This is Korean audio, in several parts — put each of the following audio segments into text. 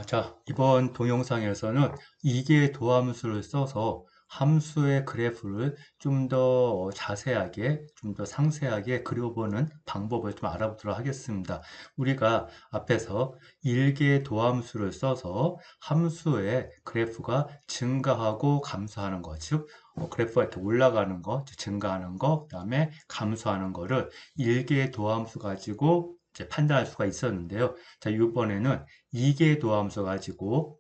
자, 이번 동영상에서는 이계 도함수를 써서 함수의 그래프를 좀 더 자세하게, 좀 더 상세하게 그려보는 방법을 좀 알아보도록 하겠습니다. 우리가 앞에서 일계 도함수를 써서 함수의 그래프가 증가하고 감소하는 것, 즉, 그래프가 이렇게 올라가는 거, 즉, 증가하는 거, 그 다음에 감소하는 거를 일계 도함수 가지고 이제 판단할 수가 있었는데요. 자, 이번에는 이계 도함수 가지고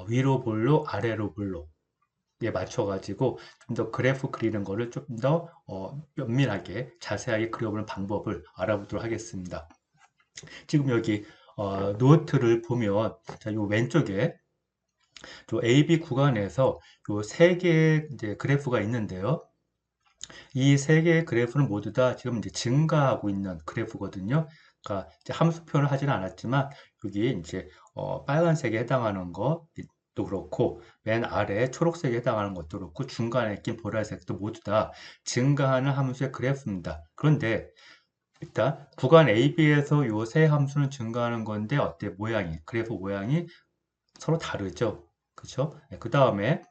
위로 볼록 아래로 볼록에 맞춰가지고 좀 더 그래프 그리는 거를 좀 더 면밀하게 자세하게 그려보는 방법을 알아보도록 하겠습니다. 지금 여기 노트를 보면 자, 요 왼쪽에 저 AB 구간에서 요 세 개의 이제 그래프가 있는데요. 이 세 개의 그래프는 모두 다 지금 이제 증가하고 있는 그래프거든요. 그러니까 이제 함수 표현을 하지는 않았지만 여기 이제 빨간색에 해당하는 것도 그렇고 맨 아래 초록색에 해당하는 것도 그렇고 중간에 낀 보라색도 모두 다 증가하는 함수의 그래프입니다. 그런데 일단 구간 AB에서 요 세 함수는 증가하는 건데 어때 모양이 그래프 모양이 서로 다르죠. 그렇죠? 그 다음에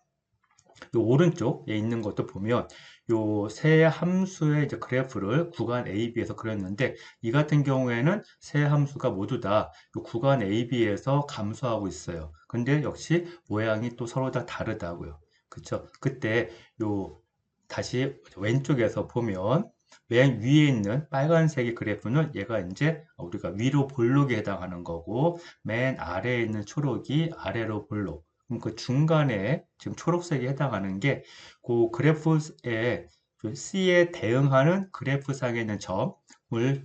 요 오른쪽에 있는 것도 보면 요 세 함수의 이제 그래프를 구간 AB에서 그렸는데 이 같은 경우에는 세 함수가 모두 다 요 구간 AB에서 감소하고 있어요. 근데 역시 모양이 또 서로 다 다르다고요. 그쵸? 그때 요 다시 왼쪽에서 보면 맨 위에 있는 빨간색의 그래프는 얘가 이제 우리가 위로 볼록에 해당하는 거고 맨 아래에 있는 초록이 아래로 볼록 그럼 그 중간에 지금 초록색에 해당하는 게 그 그래프의 그 C에 대응하는 그래프상에 있는 점을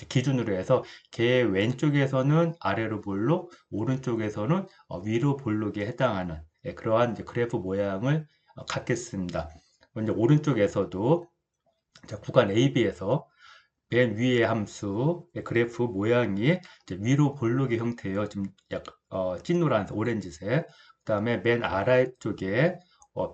기준으로 해서 걔 왼쪽에서는 아래로 볼록, 오른쪽에서는 위로 볼록에 해당하는 그러한 이제 그래프 모양을 갖겠습니다. 먼저 오른쪽에서도 자, 구간 AB에서 맨 위의 함수 그래프 모양이 이제 위로 볼록의 형태예요. 좀 약간 찐노란색, 오렌지색. 그다음에 맨 아래쪽에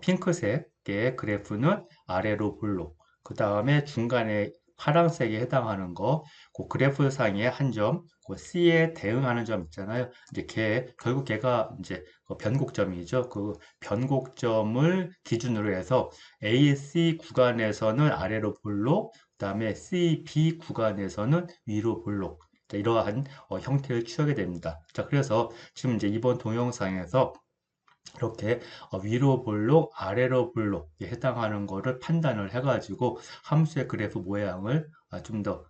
핑크색의 그래프는 아래로 볼록. 그다음에 중간에 파란색에 해당하는 거, 그 그래프 상의 한 점, 그 C에 대응하는 점 있잖아요. 이제 결국 걔가 이제 변곡점이죠. 그 변곡점을 기준으로 해서 AC 구간에서는 아래로 볼록, 그다음에 CB 구간에서는 위로 볼록 자, 이러한 형태를 취하게 됩니다. 자, 그래서 지금 이제 이번 동영상에서 이렇게 위로 볼록, 아래로 볼록에 해당하는 거를 판단을 해가지고 함수의 그래프 모양을 좀 더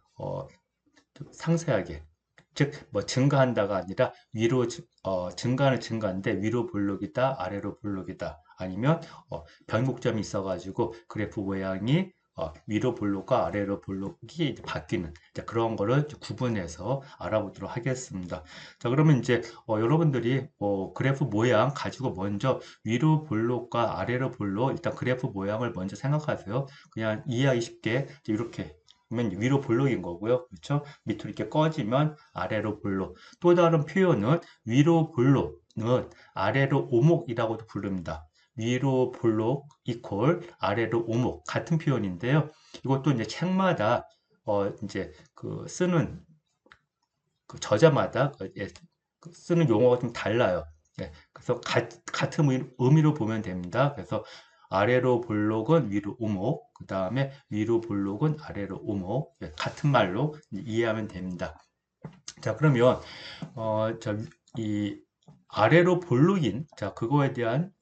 상세하게 즉 뭐 증가한다가 아니라 증가는 증가인데 위로 볼록이다, 아래로 볼록이다 아니면 변곡점이 있어가지고 그래프 모양이 위로 볼록과 아래로 볼록이 이제 바뀌는 이제 그런 거를 이제 구분해서 알아보도록 하겠습니다. 자, 그러면 이제 여러분들이 그래프 모양 가지고 먼저 위로 볼록과 아래로 볼록 일단 그래프 모양을 먼저 생각하세요. 그냥 이해하기 쉽게 이렇게 그러면 위로 볼록인 거고요. 그렇죠? 밑으로 이렇게 꺼지면 아래로 볼록. 또 다른 표현은 위로 볼록은 아래로 오목이라고도 부릅니다. 위로 볼록 이퀄 아래로 오목 같은 표현인데요. 이것도 이제 책마다 이제 그 쓰는 그 저자마다 그 쓰는 용어가 좀 달라요. 그래서 같은 의미로 보면 됩니다. 그래서 아래로 볼록은 위로 오목, 그 다음에 위로 볼록은 아래로 오목, 같은 말로 이해하면 됩니다. 자, 그러면 이 아래로 볼록인 그거에 대한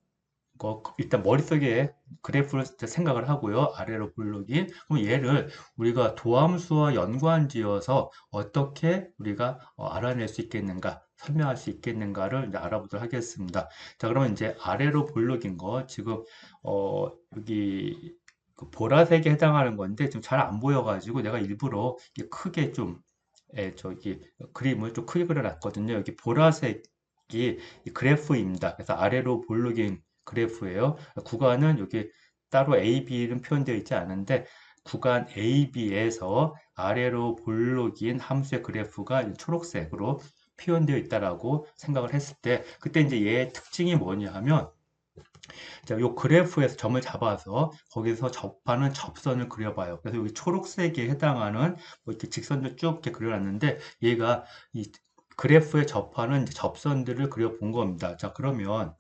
일단 머릿속에 그래프를 생각을 하고요. 아래로 볼록이. 그럼 얘를 우리가 도함수와 연관지어서 어떻게 우리가 알아낼 수 있겠는가, 설명할 수 있겠는가를 이제 알아보도록 하겠습니다. 자, 그러면 이제 아래로 볼록인 거 지금 여기 그 보라색에 해당하는 건데 지금 잘 안 보여가지고 내가 일부러 이렇게 크게 좀 저기 그림을 좀 크게 그려놨거든요. 여기 보라색이 이 그래프입니다. 그래서 아래로 볼록인 그래프예요. 구간은 여기 따로 A, B는 표현되어 있지 않은데 구간 A, B에서 아래로 볼록인 함수의 그래프가 초록색으로 표현되어 있다라고 생각을 했을 때 그때 이제 얘의 특징이 뭐냐 하면 자, 요 그래프에서 점을 잡아서 거기서 접하는 접선을 그려봐요. 그래서 여기 초록색에 해당하는 뭐 이렇게 직선을 쭉 이렇게 그려놨는데 얘가 이 그래프에 접하는 이제 접선들을 그려본 겁니다. 자, 그러면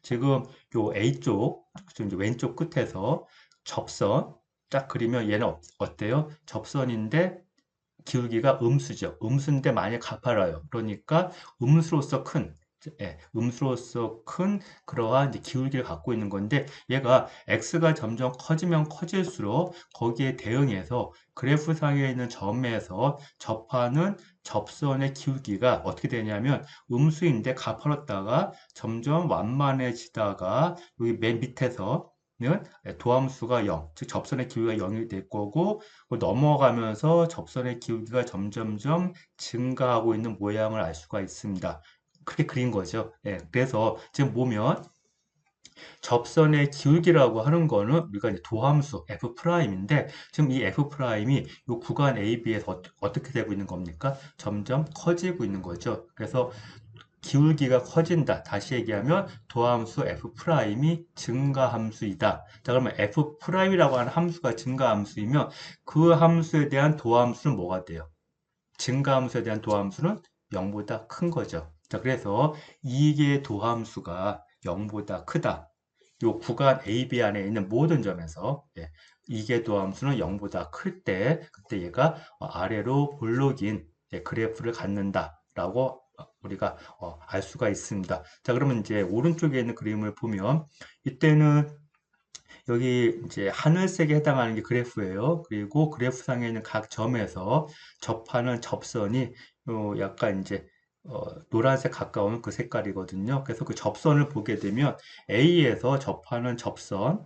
지금 요 A쪽, 지금 이제 왼쪽 끝에서 접선 딱 그리면 얘는 어때요? 접선인데 기울기가 음수죠. 음수인데 많이 가파라요. 그러니까 음수로서 큰, 음수로서 큰 그러한 이제 기울기를 갖고 있는 건데 얘가 x가 점점 커지면 커질수록 거기에 대응해서 그래프상에 있는 점에서 접하는 접선의 기울기가 어떻게 되냐면 음수인데 가파랐다가 점점 완만해지다가 여기 맨 밑에서 는 도함수가 0, 즉 접선의 기울기가 0이 될 거고 넘어가면서 접선의 기울기가 점점점 증가하고 있는 모양을 알 수가 있습니다. 그렇게 그린 거죠. 예, 그래서 지금 보면 접선의 기울기라고 하는 거는 우리가 이제 도함수 F'인데 지금 이 F'이 이 구간 AB에서 어떻게 되고 있는 겁니까? 점점 커지고 있는 거죠. 그래서 기울기가 커진다. 다시 얘기하면 도함수 F'이 증가함수이다. 자, 그러면 F'이라고 하는 함수가 증가함수이면 그 함수에 대한 도함수는 뭐가 돼요? 증가함수에 대한 도함수는 0보다 큰 거죠. 자, 그래서 이게 도함수가 0보다 크다. 요 구간 AB 안에 있는 모든 점에서 이게 도함수는 0보다 클 때 그때 얘가 아래로 볼록인 그래프를 갖는다라고 우리가 알 수가 있습니다. 자, 그러면 이제 오른쪽에 있는 그림을 보면 이때는 여기 이제 하늘색에 해당하는 게 그래프예요. 그리고 그래프상에 있는 각 점에서 접하는 접선이 약간 이제 노란색 가까운 그 색깔이거든요. 그래서 그 접선을 보게 되면 A에서 접하는 접선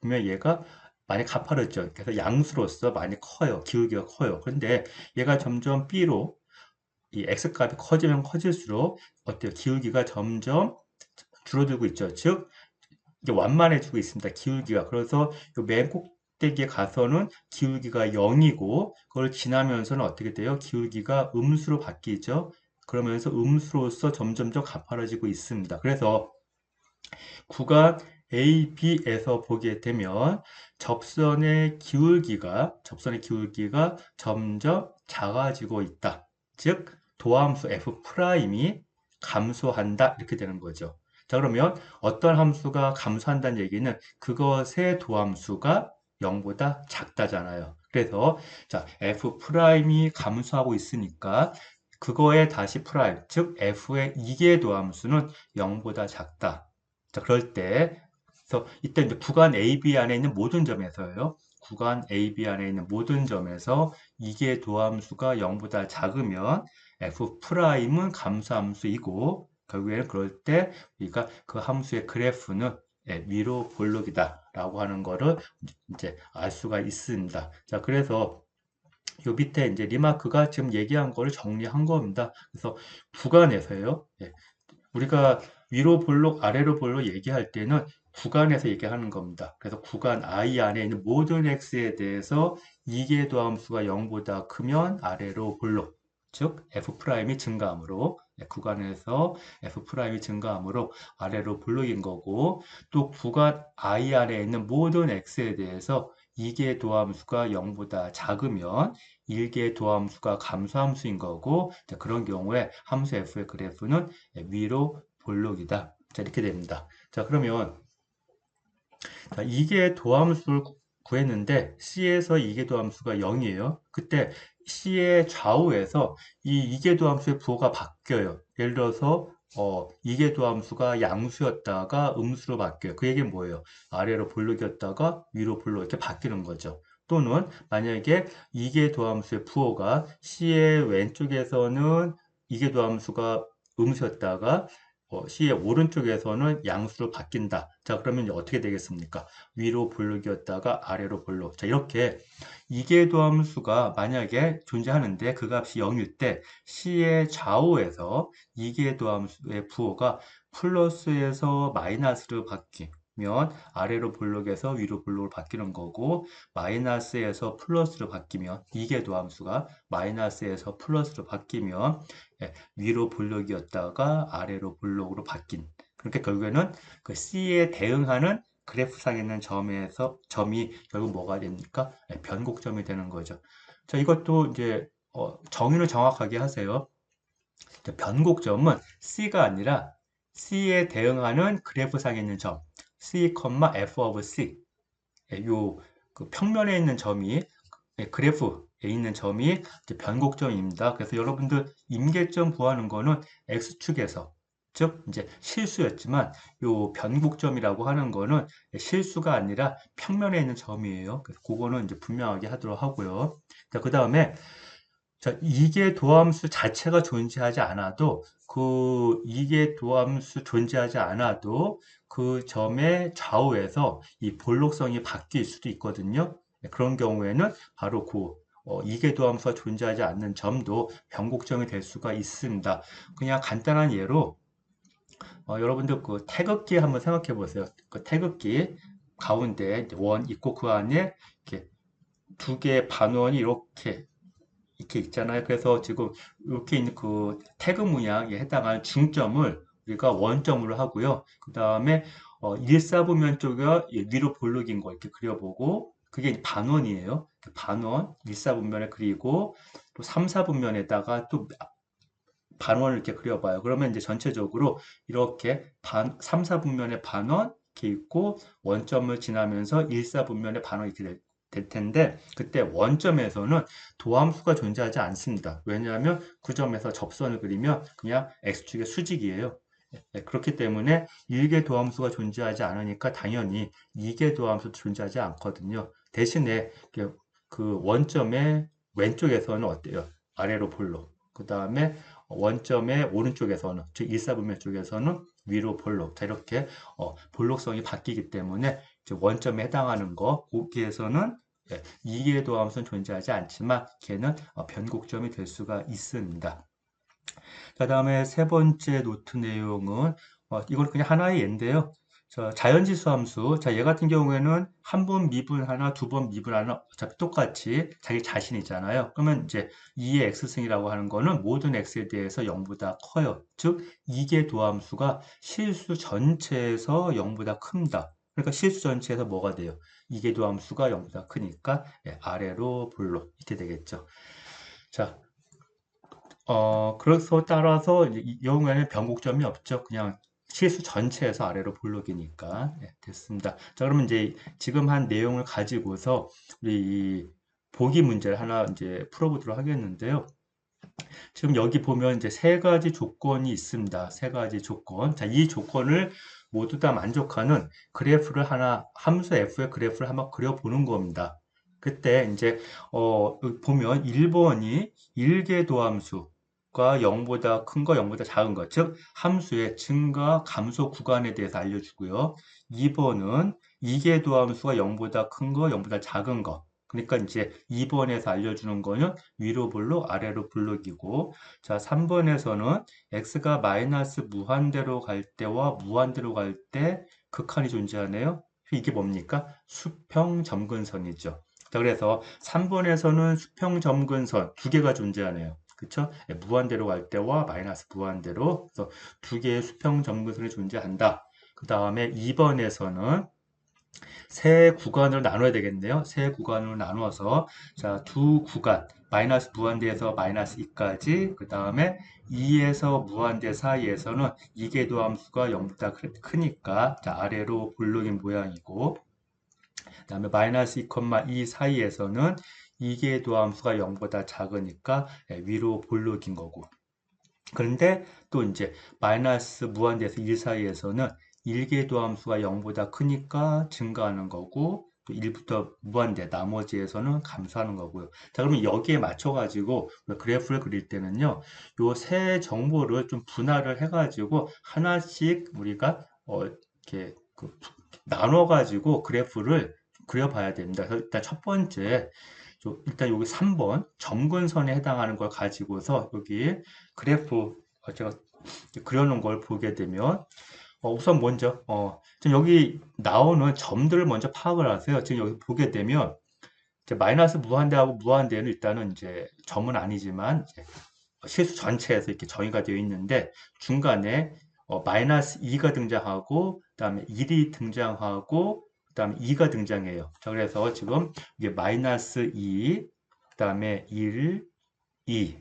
보면 얘가 많이 가파르죠. 그래서 양수로서 많이 커요. 기울기가 커요. 그런데 얘가 점점 B로 이 X값이 커지면 커질수록 어때요? 기울기가 점점 줄어들고 있죠. 즉 이제 완만해지고 있습니다. 기울기가. 그래서 맨 꼭대기에 가서는 기울기가 0이고 그걸 지나면서는 어떻게 돼요? 기울기가 음수로 바뀌죠. 그러면서 음수로서 점점점 가파라지고 있습니다. 그래서 구간 A, B에서 보게 되면 접선의 기울기가 점점 작아지고 있다. 즉 도함수 F'이 감소한다 이렇게 되는 거죠. 자, 그러면 어떤 함수가 감소한다는 얘기는 그것의 도함수가 0보다 작다잖아요. 그래서 자, F'이 감소하고 있으니까 그거의 다시 프라임, 즉 F의 이계 도함수는 0보다 작다. 자, 그럴 때, 그래서 이때 이제 구간 AB 안에 있는 모든 점에서요. 구간 AB 안에 있는 모든 점에서 이게 도함수가 0보다 작으면 F'은 감소함수이고, 결국에는 그럴 때 우리가 그 함수의 그래프는 위로 볼록이다 라고 하는 거를 이제 알 수가 있습니다. 자, 그래서 요 밑에 이제 리마크가 지금 얘기한 거를 정리한 겁니다. 그래서 구간에서요. 우리가 위로 볼록, 아래로 볼록 얘기할 때는 구간에서 얘기하는 겁니다. 그래서 구간 I 안에 있는 모든 x에 대해서 이계도함수가 0보다 크면 아래로 볼록, 즉 F'이 증가함으로 구간에서 F'이 증가함으로 아래로 볼록인 거고 또 구간 I 안에 있는 모든 x에 대해서 이계 도함수가 0보다 작으면 1계 도함수가 감소함수인 거고 그런 경우에 함수 f의 그래프는 위로 볼록이다. 자, 이렇게 됩니다. 자, 그러면 자, 이게 도함수를 구했는데 C에서 이계도함수가 0이에요. 그때 C의 좌우에서 이 이계도함수의 부호가 바뀌어요. 예를 들어서 이계도함수가 양수였다가 음수로 바뀌어요. 그 얘기는 뭐예요? 아래로 볼록이었다가 위로 볼록 이렇게 바뀌는 거죠. 또는 만약에 이계도함수의 부호가 C의 왼쪽에서는 이계도함수가 음수였다가 C의 오른쪽에서는 양수로 바뀐다. 자, 그러면 이제 어떻게 되겠습니까? 위로 볼록이었다가 아래로 볼록. 자, 이렇게 이계도함수가 만약에 존재하는데 그 값이 0일 때 C의 좌우에서 이계도함수의 부호가 플러스에서 마이너스로 바뀌면 아래로 볼록에서 위로 볼록으로 바뀌는 거고 마이너스에서 플러스로 바뀌면 이계도함수가 마이너스에서 플러스로 바뀌면 위로 볼록이었다가 아래로 볼록으로 바뀐. 그렇게 결국에는 그 C에 대응하는 그래프상에 있는 점이 결국 뭐가 됩니까? 변곡점이 되는 거죠. 자, 이것도 이제 정의를 정확하게 하세요. 변곡점은 C가 아니라 C에 대응하는 그래프상에 있는 점, C, F of C. 요그 평면에 있는 점이 그래프에 있는 점이 변곡점입니다. 그래서 여러분들 임계점 구하는 거는 X축에서 즉 이제 실수였지만 요 변곡점이라고 하는 거는 실수가 아니라 평면에 있는 점이에요. 그래서 그거는 이제 분명하게 하도록 하고요. 자, 그 다음에 자, 이계 도함수 자체가 존재하지 않아도 그 이계 도함수 존재하지 않아도 그 점의 좌우에서 이 볼록성이 바뀔 수도 있거든요. 그런 경우에는 바로 그 이계 도함수가 존재하지 않는 점도 변곡점이 될 수가 있습니다. 그냥 간단한 예로 여러분들 그 태극기 한번 생각해 보세요. 그 태극기 가운데 원 있고 그 안에 이렇게 두 개의 반원이 이렇게 있잖아요. 그래서 지금 이렇게 있는 그 태그 문양에 해당하는 중점을 우리가 원점으로 하고요. 그 다음에 1사분면 쪽에 위로 볼록인 거 이렇게 그려보고 그게 반원이에요. 반원 1사분면에 그리고 또 3사분면에다가 또 반원을 이렇게 그려봐요. 그러면 이제 전체적으로 이렇게 3사분면의 반원 이렇게 있고 원점을 지나면서 1사분면의 반원이 이렇게 될 텐데 그때 원점에서는 도함수가 존재하지 않습니다. 왜냐하면 그 점에서 접선을 그리면 그냥 x축의 수직이에요. 그렇기 때문에 1개 도함수가 존재하지 않으니까 당연히 2개 도함수도 존재하지 않거든요. 대신에 그 원점의 왼쪽에서는 어때요? 아래로 볼록. 그 다음에 원점의 오른쪽에서는 즉 일사분면 쪽에서는 위로 볼록. 자, 이렇게 볼록성이 바뀌기 때문에 원점에 해당하는 거 거기에서는 2개의 도함수는 존재하지 않지만 걔는 변곡점이 될 수가 있습니다. 그 다음에 세 번째 노트 내용은 이건 그냥 하나의 예인데요. 자연지수 함수. 자, 얘 같은 경우에는 한 번 미분 하나, 두 번 미분 하나, 어차피 똑같이 자기 자신이잖아요. 그러면 이제 2의 x승이라고 하는 거는 모든 x에 대해서 0보다 커요. 즉, 이계 도함수가 실수 전체에서 0보다 큽니다. 그러니까 실수 전체에서 뭐가 돼요? 이계 도함수가 0보다 크니까 아래로 볼록 이렇게 되겠죠. 자, 그래서 따라서 이 경우에는 변곡점이 없죠. 그냥 실수 전체에서 아래로 볼록이니까 됐습니다. 자, 그러면 이제 지금 한 내용을 가지고서 우리 이 보기 문제를 하나 이제 풀어보도록 하겠는데요. 지금 여기 보면 이제 세 가지 조건이 있습니다. 세 가지 조건. 자, 이 조건을 모두 다 만족하는 그래프를 하나, 함수 f의 그래프를 한번 그려보는 겁니다. 그때 이제 여기 보면 1번이 일계도함수가 0보다 큰 거, 0보다 작은 거, 즉 함수의 증가, 감소 구간에 대해서 알려주고요. 2번은 이계도함수가 0보다 큰 거, 0보다 작은 거. 그러니까 이제 2번에서 알려주는 거는 위로 볼록, 아래로 볼록이고, 자, 3번에서는 x가 마이너스 무한대로 갈 때와 무한대로 갈 때 극한이 존재하네요. 이게 뭡니까? 수평 점근선이죠. 자, 그래서 3번에서는 수평 점근선 두 개가 존재하네요. 그쵸? 무한대로 갈 때와 마이너스 무한대로 그래서 두 개의 수평 점근선이 존재한다. 그 다음에 2번에서는 세 구간으로 나눠야 되겠네요. 세 구간으로 나누어서 자, 두 구간 마이너스 무한대에서 마이너스 2까지 그 다음에 2에서 무한대 사이에서는 이계도함수가 0보다 크니까 자, 아래로 볼록인 모양이고 그 다음에 마이너스 2,2 사이에서는 이계도함수가 0보다 작으니까 위로 볼록인 거고 그런데 또 이제 마이너스 무한대에서 1 사이에서는 일계도함수가 0보다 크니까 증가하는 거고 또 1부터 무한대 나머지에서는 감소하는 거고요. 자, 그러면 여기에 맞춰 가지고 그래프를 그릴 때는요. 요 세 정보를 좀 분할을 해 가지고 하나씩 우리가 이렇게 나눠 가지고 그래프를 그려 봐야 됩니다. 그래서 일단 첫 번째 일단 여기 3번 점근선에 해당하는 걸 가지고서 여기 그래프 제가 그려놓은 걸 보게 되면 우선 먼저 지금 여기 나오는 점들을 먼저 파악을 하세요. 지금 여기 보게 되면 이제 마이너스 무한대하고 무한대는 일단은 이제 점은 아니지만 이제 실수 전체에서 이렇게 정의가 되어 있는데 중간에 마이너스 2가 등장하고 그다음에 1이 등장하고 그다음에 2가 등장해요. 자, 그래서 지금 이게 마이너스 2, 그다음에 1, 2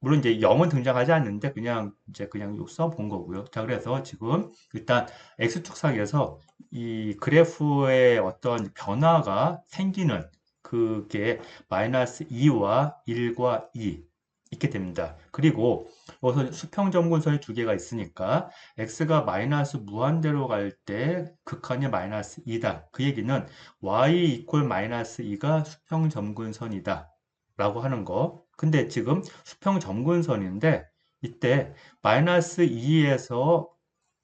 물론 이제 0은 등장하지 않는데 그냥 이제 그냥 써본 거고요. 자, 그래서 지금 일단 X축상에서 이 그래프의 어떤 변화가 생기는 그게 마이너스 2와 1과 2 있게 됩니다. 그리고 여기서 수평점근선이 두 개가 있으니까 x가 마이너스 무한대로 갈 때 극한이 마이너스 2다. 그 얘기는 y 이퀄 마이너스 2가 수평점근선이다. 라고 하는 거. 근데 지금 수평점근선인데 이때 마이너스 2에서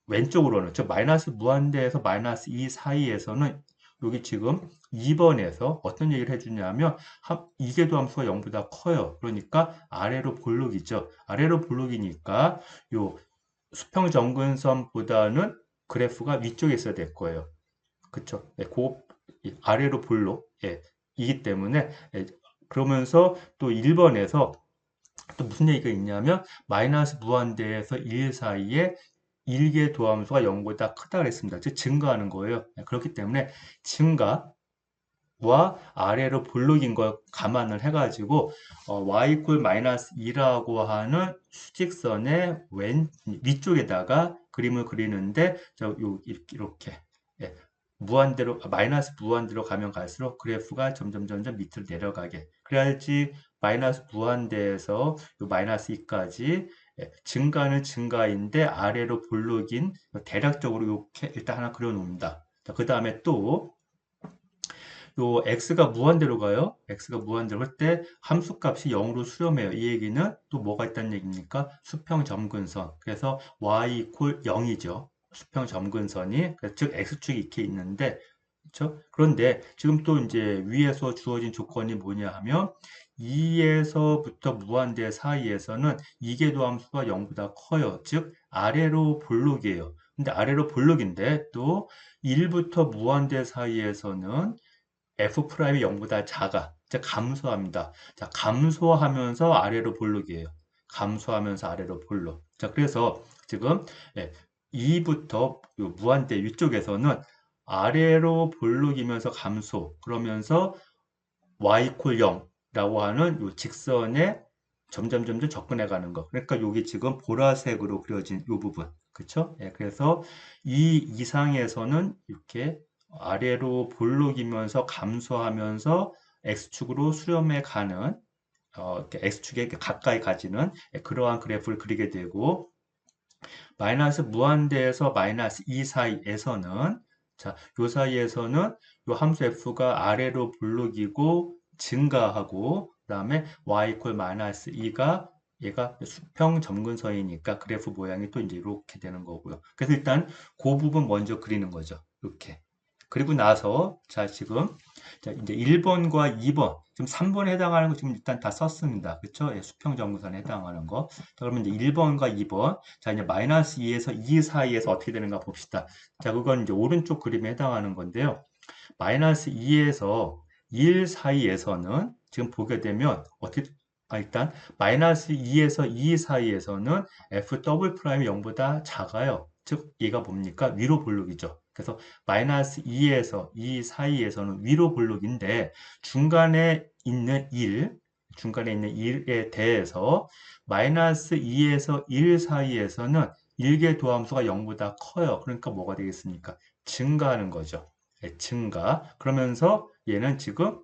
왼쪽으로는 즉 마이너스 무한대에서 마이너스 2 사이에서는 여기 지금 2번에서 어떤 얘기를 해주냐면 이계도함수가 0보다 커요. 그러니까 아래로 볼록이죠. 아래로 볼록이니까 요 수평점근선보다는 그래프가 위쪽에 있어야 될 거예요. 그쵸? 예, 아래로 볼록. 예, 이기 때문에 그러면서 또 1번에서 또 무슨 얘기가 있냐면 마이너스 무한대에서 1 사이에 일개 도함수가 0보다 크다 그랬습니다. 즉 증가하는 거예요. 그렇기 때문에 증가와 아래로 볼록인 걸 감안을 해가지고 y 이퀄 마이너스 2라고 하는 수직선의 위쪽에다가 그림을 그리는데 이렇게 예, 무한대로 마이너스 무한대로 가면 갈수록 그래프가 점점 밑으로 내려가게 그래야지 마이너스 무한대에서 마이너스 2까지 증가는 증가인데 아래로 볼록인 대략적으로 이렇게 일단 하나 그려 놓습니다. 그 다음에 또 요 x가 무한대로 가요. x가 무한대로 할 때 함수값이 0으로 수렴해요. 이 얘기는 또 뭐가 있다는 얘기입니까? 수평점근선. 그래서 y 이퀄 0이죠. 수평점근선이 즉 x축이 이렇게 있는데 그렇죠? 그런데 지금 또 이제 위에서 주어진 조건이 뭐냐 하면 2에서부터 무한대 사이에서는 이계도 함수가 0보다 커요. 즉 아래로 볼록이에요. 근데 아래로 볼록인데 또 1부터 무한대 사이에서는 F'이 0보다 작아. 자, 감소합니다. 자, 감소하면서 아래로 볼록이에요. 감소하면서 아래로 볼록. 자, 그래서 지금 2부터 무한대 위쪽에서는 아래로 볼록이면서 감소. 그러면서 y 이퀄 0라고 하는 요 직선에 점점 접근해 가는 거. 그러니까 여기 지금 보라색으로 그려진 이 부분. 그쵸? 예, 그래서 이 이상에서는 이렇게 아래로 볼록이면서 감소하면서 X축으로 수렴해 가는 이렇게 X축에 가까이 가지는 그러한 그래프를 그리게 되고 마이너스 무한대에서 마이너스 2 사이에서는 자, 요 사이에서는 요 함수 f가 아래로 볼록이고 증가하고 그다음에 y 이퀄 마이너스 2가 얘가 수평 점근선이니까 그래프 모양이 또 이제 이렇게 되는 거고요. 그래서 일단 그 부분 먼저 그리는 거죠. 이렇게. 그리고 나서 자 지금 자 이제 1번과 2번 지금 3번에 해당하는 거 지금 일단 다 썼습니다. 그렇죠? 예, 수평 점근선에 해당하는 거. 자, 그러면 이제 1번과 2번 자 이제 마이너스 2에서 2 사이에서 어떻게 되는가 봅시다. 자 그건 이제 오른쪽 그림에 해당하는 건데요. 마이너스 2에서 1 사이에서는 지금 보게 되면 어떻게 일단 마이너스 2에서 2 사이에서는 f 더블 프라임이 0보다 작아요. 즉 얘가 뭡니까? 위로 볼록이죠. 그래서 마이너스 2에서 2 사이에서는 위로 볼록인데 중간에 있는 1에 대해서 마이너스 2에서 1 사이에서는 일개 도함수가 0보다 커요. 그러니까 뭐가 되겠습니까? 증가하는 거죠. 증가. 그러면서 얘는 지금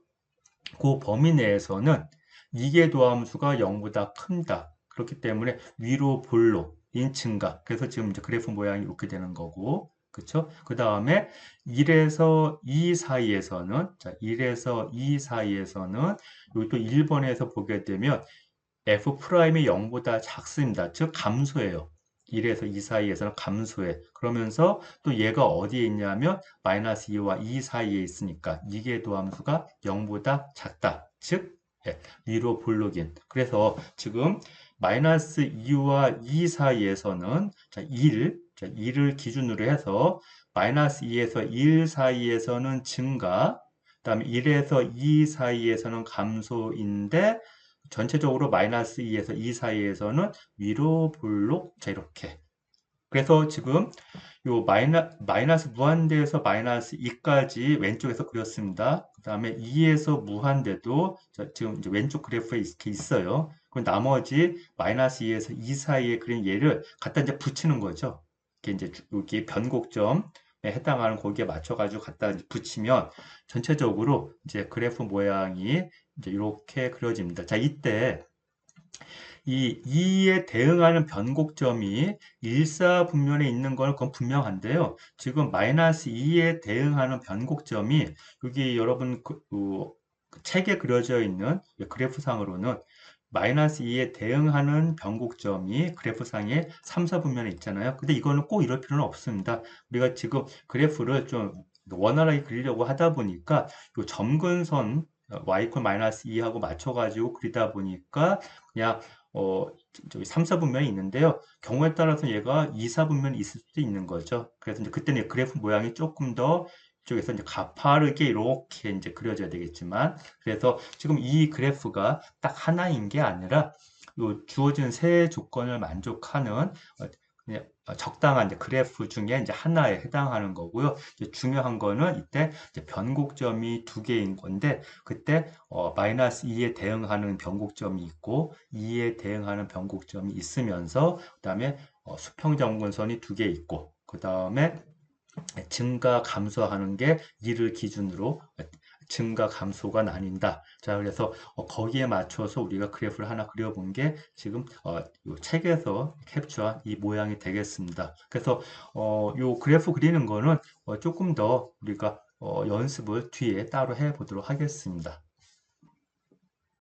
그 범위 내에서는 이계 도함수가 0보다 큰다. 그렇기 때문에 위로 볼록인 증가. 그래서 지금 이제 그래프 모양이 이렇게 되는 거고. 그쵸? 그 다음에 1에서 2 사이에서는, 자, 1에서 2 사이에서는, 여기 또 1번에서 보게 되면 F'이 0보다 작습니다. 즉, 감소해요. 1에서 2 사이에서는 감소해. 그러면서 또 얘가 어디에 있냐면 마이너스 2와 2 사이에 있으니까 이계 도함수가 0보다 작다. 즉 위로 볼록인. 그래서 지금 마이너스 2와 2 사이에서는 자, 1을 기준으로 해서 마이너스 2에서 1 사이에서는 증가, 그다음에 1에서 2 사이에서는 감소인데 전체적으로 마이너스 2에서 2 사이에서는 위로 볼록 자 이렇게 그래서 지금 요 마이너스 무한대에서 마이너스 2까지 왼쪽에서 그렸습니다. 그 다음에 2에서 무한대도 지금 이제 왼쪽 그래프에 이렇게 있어요. 그럼 나머지 마이너스 2에서 2 사이에 그린 얘를 갖다 이제 붙이는 거죠. 이게 이제 여기 변곡점에 해당하는 거기에 맞춰가지고 갖다 이제 붙이면 전체적으로 이제 그래프 모양이 이제 이렇게 그려집니다. 자, 이때 이 2에 대응하는 변곡점이 일사분면에 있는 건 그건 분명한데요. 지금 마이너스 2에 대응하는 변곡점이 여기 여러분 그 책에 그려져 있는 그래프상으로는 마이너스 2에 대응하는 변곡점이 그래프상에 3, 4분면에 있잖아요. 근데 이거는 꼭 이럴 필요는 없습니다. 우리가 지금 그래프를 좀 원활하게 그리려고 하다 보니까 이 점근선 y 마이너스 2하고 맞춰가지고 그리다 보니까 그냥 저기 3, 4분면이 있는데요. 경우에 따라서 얘가 2, 4분면이 있을 수도 있는 거죠. 그래서 이제 그때는 그래프 모양이 조금 더 이쪽에서 이제 가파르게 이렇게 이제 그려져야 되겠지만, 그래서 지금 이 그래프가 딱 하나인 게 아니라 요 주어진 세 조건을 만족하는 그냥 적당한 이제 그래프 중에 이제 하나에 해당하는 거고요. 이제 중요한 거는 이때 이제 변곡점이 두 개인 건데, 그때 마이너스 2에 대응하는 변곡점이 있고 2에 대응하는 변곡점이 있으면서 그다음에 수평점근선이 두 개 있고 그다음에 증가 감소하는 게 2를 기준으로 증가 감소가 나뉜다. 자, 그래서 거기에 맞춰서 우리가 그래프를 하나 그려본 게 지금 요 책에서 캡처한 이 모양이 되겠습니다. 그래서 요 그래프 그리는 거는 조금 더 우리가 연습을 뒤에 따로 해 보도록 하겠습니다.